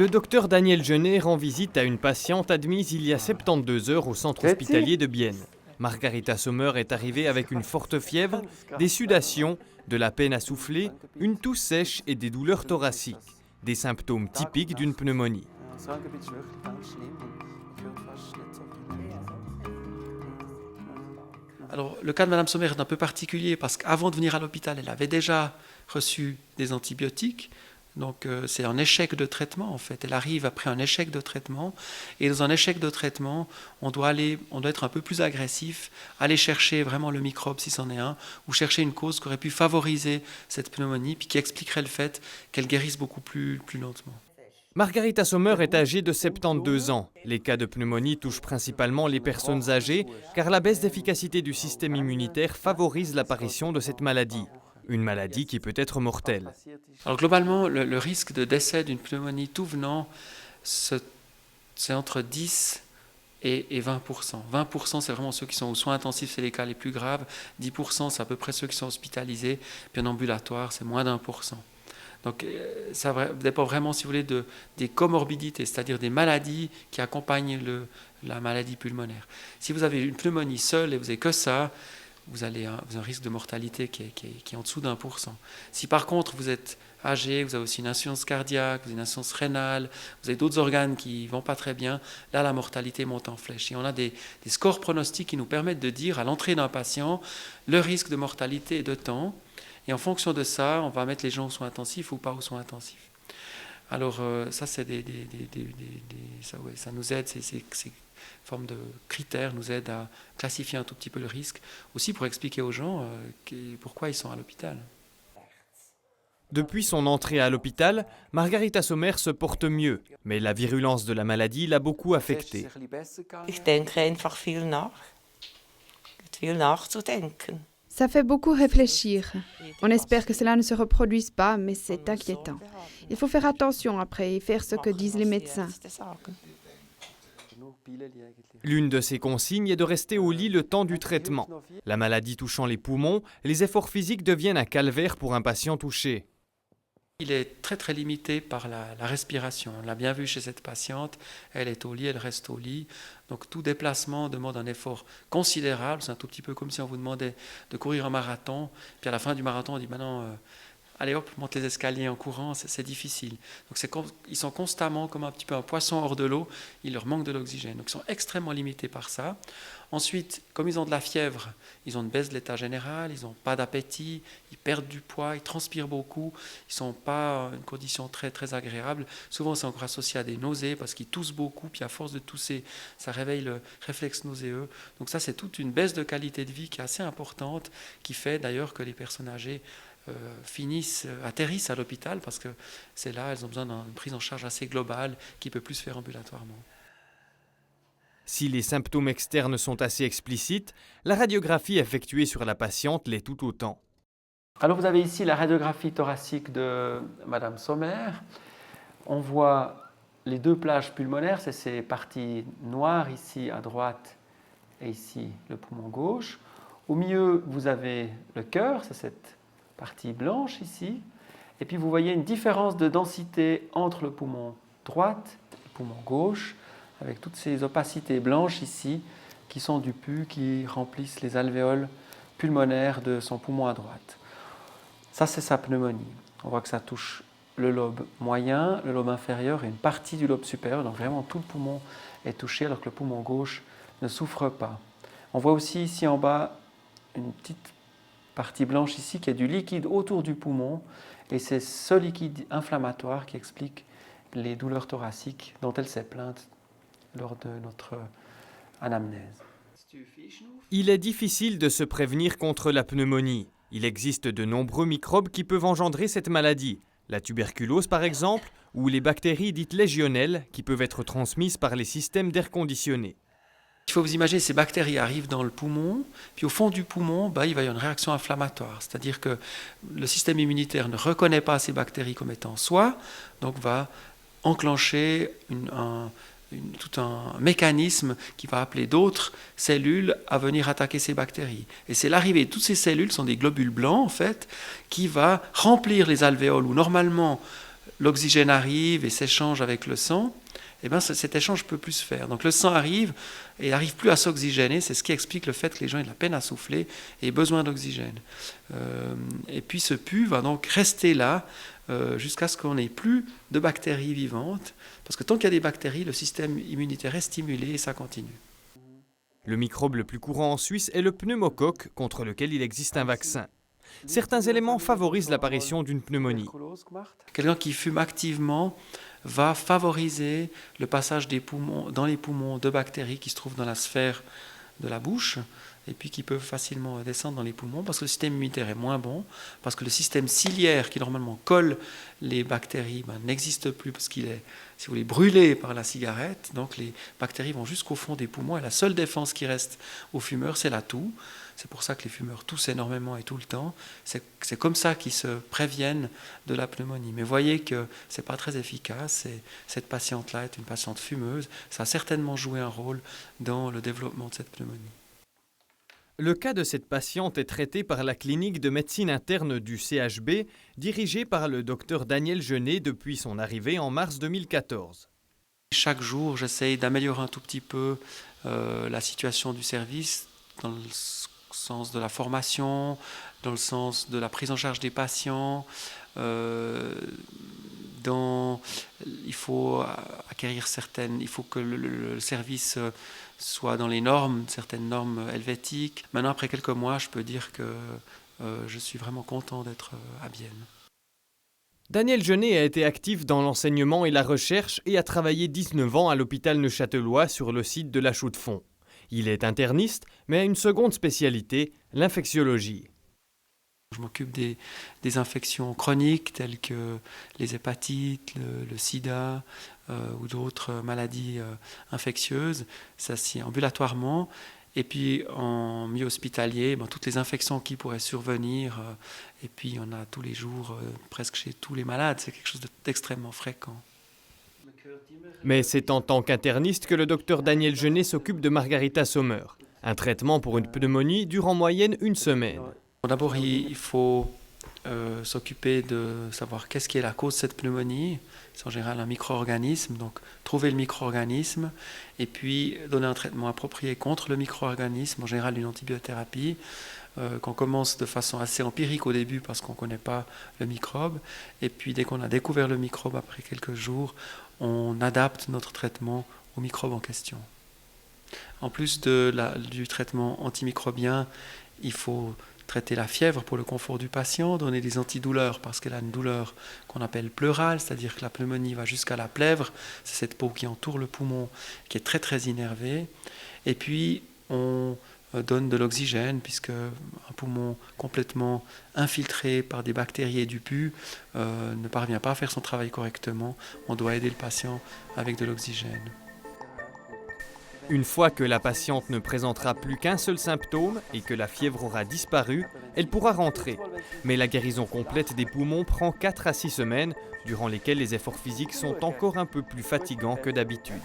Le docteur Daniel Genet rend visite à une patiente admise il y a 72 heures au centre hospitalier de Bienne. Margarita Sommer est arrivée avec une forte fièvre, des sudations, de la peine à souffler, une toux sèche et des douleurs thoraciques. Des symptômes typiques d'une pneumonie. Alors, le cas de Mme Sommer est un peu particulier parce qu'avant de venir à l'hôpital, elle avait déjà reçu des antibiotiques. Donc, c'est un échec de traitement, en fait. Elle arrive après un échec de traitement. Et dans un échec de traitement, on doit être un peu plus agressif, aller chercher vraiment le microbe, si c'en est un, ou chercher une cause qui aurait pu favoriser cette pneumonie, puis qui expliquerait le fait qu'elle guérisse beaucoup plus lentement. Margarita Sommer est âgée de 72 ans. Les cas de pneumonie touchent principalement les personnes âgées, car la baisse d'efficacité du système immunitaire favorise l'apparition de cette maladie. Une maladie qui peut être mortelle. Alors globalement, le risque de décès d'une pneumonie tout venant, c'est entre 10 et 20%. 20%, c'est vraiment ceux qui sont aux soins intensifs, c'est les cas les plus graves. 10%, c'est à peu près ceux qui sont hospitalisés. Puis en ambulatoire, c'est moins d'1%. Donc ça dépend vraiment, si vous voulez, des comorbidités, c'est-à-dire des maladies qui accompagnent la maladie pulmonaire. Si vous avez une pneumonie seule et vous n'avez que ça, vous avez un risque de mortalité qui est en dessous d'1%. Si par contre vous êtes âgé, vous avez aussi une insuffisance cardiaque, vous avez une insuffisance rénale, vous avez d'autres organes qui ne vont pas très bien, là la mortalité monte en flèche. Et on a des scores pronostiques qui nous permettent de dire à l'entrée d'un patient le risque de mortalité est de temps. Et en fonction de ça, on va mettre les gens aux soins intensifs ou pas aux soins intensifs. Alors ça, c'est ça nous aide, ces formes de critères nous aident à classifier un tout petit peu le risque, aussi pour expliquer aux gens pourquoi ils sont à l'hôpital. Depuis son entrée à l'hôpital, Margarita Sommer se porte mieux, mais la virulence de la maladie l'a beaucoup affectée. Ich denke einfach viel nach. Viel nachzudenken. Ça fait beaucoup réfléchir. On espère que cela ne se reproduise pas, mais c'est inquiétant. Il faut faire attention après et faire ce que disent les médecins. L'une de ses consignes est de rester au lit le temps du traitement. La maladie touchant les poumons, les efforts physiques deviennent un calvaire pour un patient touché. Il est très très limité par la respiration. On l'a bien vu chez cette patiente, elle est au lit, elle reste au lit. Donc tout déplacement demande un effort considérable. C'est un tout petit peu comme si on vous demandait de courir un marathon. Puis à la fin du marathon, on dit maintenant, allez hop, monte les escaliers en courant, c'est difficile. Donc ils sont constamment comme un petit peu un poisson hors de l'eau, il leur manque de l'oxygène. Donc ils sont extrêmement limités par ça. Ensuite, comme ils ont de la fièvre, ils ont une baisse de l'état général, ils n'ont pas d'appétit, ils perdent du poids, ils transpirent beaucoup, ils ne sont pas en une condition très, très agréable. Souvent, c'est encore associé à des nausées parce qu'ils toussent beaucoup, puis à force de tousser, ça réveille le réflexe nauséeux. Donc ça, c'est toute une baisse de qualité de vie qui est assez importante, qui fait d'ailleurs que les personnes âgées atterrissent à l'hôpital parce que c'est là, elles ont besoin d'une prise en charge assez globale qui peut plus se faire ambulatoirement. Si les symptômes externes sont assez explicites, la radiographie effectuée sur la patiente l'est tout autant. Alors vous avez ici la radiographie thoracique de Mme Sommer. On voit les deux plages pulmonaires, c'est ces parties noires ici à droite et ici le poumon gauche. Au milieu, vous avez le cœur, c'est cette partie blanche ici. Et puis vous voyez une différence de densité entre le poumon droite et le poumon gauche, avec toutes ces opacités blanches ici, qui sont du pus, qui remplissent les alvéoles pulmonaires de son poumon à droite. Ça, c'est sa pneumonie. On voit que ça touche le lobe moyen, le lobe inférieur et une partie du lobe supérieur. Donc vraiment, tout le poumon est touché, alors que le poumon gauche ne souffre pas. On voit aussi ici en bas une petite partie blanche ici qui est du liquide autour du poumon. Et c'est ce liquide inflammatoire qui explique les douleurs thoraciques dont elle s'est plainte lors de notre anamnèse. Il est difficile de se prévenir contre la pneumonie. Il existe de nombreux microbes qui peuvent engendrer cette maladie. La tuberculose par exemple, ou les bactéries dites légionnelles qui peuvent être transmises par les systèmes d'air conditionné. Il faut vous imaginer, ces bactéries arrivent dans le poumon, puis au fond du poumon, il va y avoir une réaction inflammatoire. C'est-à-dire que le système immunitaire ne reconnaît pas ces bactéries comme étant soi, donc va enclencher tout un mécanisme qui va appeler d'autres cellules à venir attaquer ces bactéries. Et c'est l'arrivée de toutes ces cellules, sont des globules blancs en fait, qui va remplir les alvéoles où normalement l'oxygène arrive et s'échange avec le sang, eh bien, cet échange ne peut plus se faire. Donc le sang arrive et n'arrive plus à s'oxygéner. C'est ce qui explique le fait que les gens aient de la peine à souffler et aient besoin d'oxygène. Et puis ce pus va donc rester là jusqu'à ce qu'on n'ait plus de bactéries vivantes. Parce que tant qu'il y a des bactéries, le système immunitaire est stimulé et ça continue. Le microbe le plus courant en Suisse est le pneumocoque, contre lequel il existe un vaccin. Certains éléments favorisent l'apparition d'une pneumonie. Quelqu'un qui fume activement va favoriser le passage dans les poumons de bactéries qui se trouvent dans la sphère de la bouche et puis qui peuvent facilement descendre dans les poumons parce que le système immunitaire est moins bon, parce que le système ciliaire qui normalement colle les bactéries n'existe plus parce qu'il est, si vous voulez, brûlé par la cigarette. Donc les bactéries vont jusqu'au fond des poumons et la seule défense qui reste aux fumeurs, c'est la toux. C'est pour ça que les fumeurs toussent énormément et tout le temps. C'est comme ça qu'ils se préviennent de la pneumonie. Mais voyez que ce n'est pas très efficace. Et cette patiente-là est une patiente fumeuse. Ça a certainement joué un rôle dans le développement de cette pneumonie. Le cas de cette patiente est traité par la clinique de médecine interne du CHB, dirigée par le docteur Daniel Genet depuis son arrivée en mars 2014. Chaque jour, j'essaye d'améliorer un tout petit peu la situation du service dans le sens de la formation, dans le sens de la prise en charge des patients. Il faut acquérir il faut que le service soit dans les normes, certaines normes helvétiques. Maintenant, après quelques mois, je peux dire que je suis vraiment content d'être à Bienne. Daniel Genet a été actif dans l'enseignement et la recherche et a travaillé 19 ans à l'hôpital neuchâtelois sur le site de la Chaux-de-Fonds. Il est interniste, mais a une seconde spécialité, l'infectiologie. Je m'occupe des infections chroniques telles que les hépatites, le sida ou d'autres maladies infectieuses, ça c'est ambulatoirement. Et puis en milieu hospitalier, toutes les infections qui pourraient survenir, et puis on a tous les jours, presque chez tous les malades, c'est quelque chose d'extrêmement fréquent. Mais c'est en tant qu'interniste que le docteur Daniel Genet s'occupe de Margarita Sommer. Un traitement pour une pneumonie dure en moyenne 1 semaine. D'abord, il faut s'occuper de savoir qu'est-ce qui est la cause de cette pneumonie. C'est en général un micro-organisme, donc trouver le micro-organisme et puis donner un traitement approprié contre le micro-organisme, en général une antibiothérapie, qu'on commence de façon assez empirique au début parce qu'on ne connaît pas le microbe. Et puis dès qu'on a découvert le microbe, après quelques jours, on adapte notre traitement au microbe en question. En plus du traitement antimicrobien, il faut traiter la fièvre pour le confort du patient, donner des antidouleurs parce qu'elle a une douleur qu'on appelle pleurale, c'est-à-dire que la pneumonie va jusqu'à la plèvre, c'est cette peau qui entoure le poumon qui est très très innervée. Et puis on donne de l'oxygène puisque un poumon complètement infiltré par des bactéries et du pus ne parvient pas à faire son travail correctement. On doit aider le patient avec de l'oxygène. Une fois que la patiente ne présentera plus qu'un seul symptôme et que la fièvre aura disparu, elle pourra rentrer. Mais la guérison complète des poumons prend 4 à 6 semaines, durant lesquelles les efforts physiques sont encore un peu plus fatigants que d'habitude.